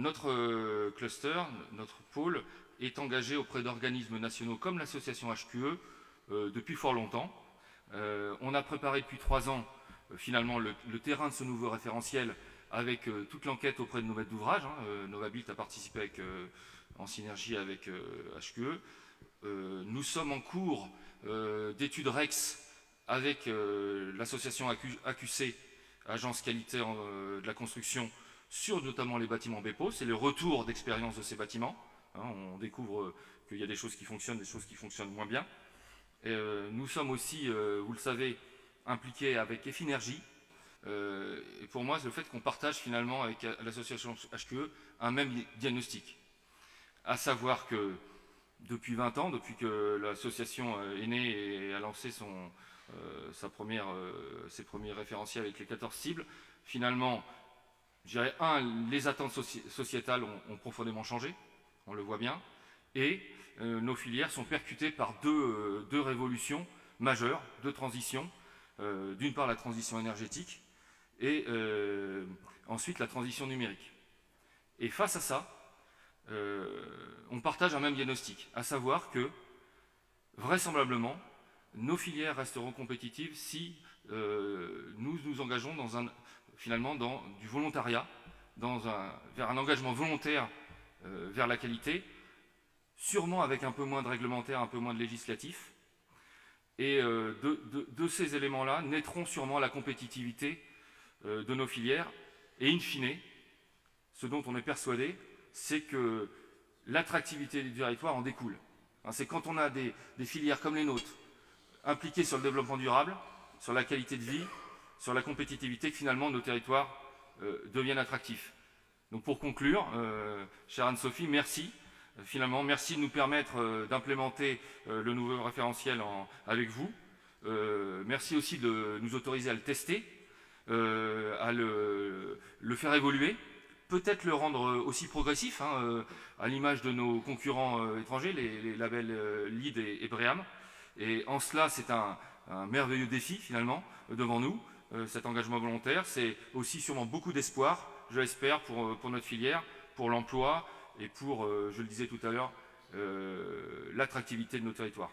notre cluster, notre pôle, est engagé auprès d'organismes nationaux comme l'association HQE depuis fort longtemps. On a préparé depuis 3 ans finalement le terrain de ce nouveau référentiel avec toute l'enquête auprès de nos maîtres d'ouvrage. Novabit a participé en synergie avec HQE. Nous sommes en cours d'études REX avec l'association AQC, Agence Qualité de la Construction, sur notamment les bâtiments BEPO. C'est le retour d'expérience de ces bâtiments. On découvre qu'il y a des choses qui fonctionnent, des choses qui fonctionnent moins bien. Nous sommes aussi, vous le savez, impliqués avec Effinergie. Et pour moi, c'est le fait qu'on partage finalement avec l'association HQE un même diagnostic. À savoir que depuis 20 ans, depuis que l'association est née et a lancé ses premiers référentiels avec les 14 cibles, finalement, je dirais, les attentes sociétales ont profondément changé, on le voit bien, et nos filières sont percutées par deux révolutions majeures, deux transitions. D'une part, la transition énergétique et ensuite la transition numérique. Et face à ça, on partage un même diagnostic, à savoir que, vraisemblablement, nos filières resteront compétitives si nous nous engageons finalement dans du volontariat, vers un engagement volontaire vers la qualité, sûrement avec un peu moins de réglementaire, un peu moins de législatif. Et de ces éléments-là naîtront sûrement la compétitivité de nos filières. Et in fine, ce dont on est persuadé, c'est que l'attractivité du territoire en découle. C'est quand on a des filières comme les nôtres, impliquées sur le développement durable, sur la qualité de vie, sur la compétitivité, que finalement nos territoires deviennent attractifs. Donc pour conclure, chère Anne-Sophie, merci. Finalement, merci de nous permettre d'implémenter le nouveau référentiel avec vous. Merci aussi de nous autoriser à le tester, à le faire évoluer, peut-être le rendre aussi progressif, à l'image de nos concurrents étrangers, les labels LEED et BREEAM. Et en cela, c'est un merveilleux défi, finalement, devant nous, cet engagement volontaire. C'est aussi sûrement beaucoup d'espoir, je l'espère, pour notre filière, pour l'emploi et pour, je le disais tout à l'heure, l'attractivité de nos territoires.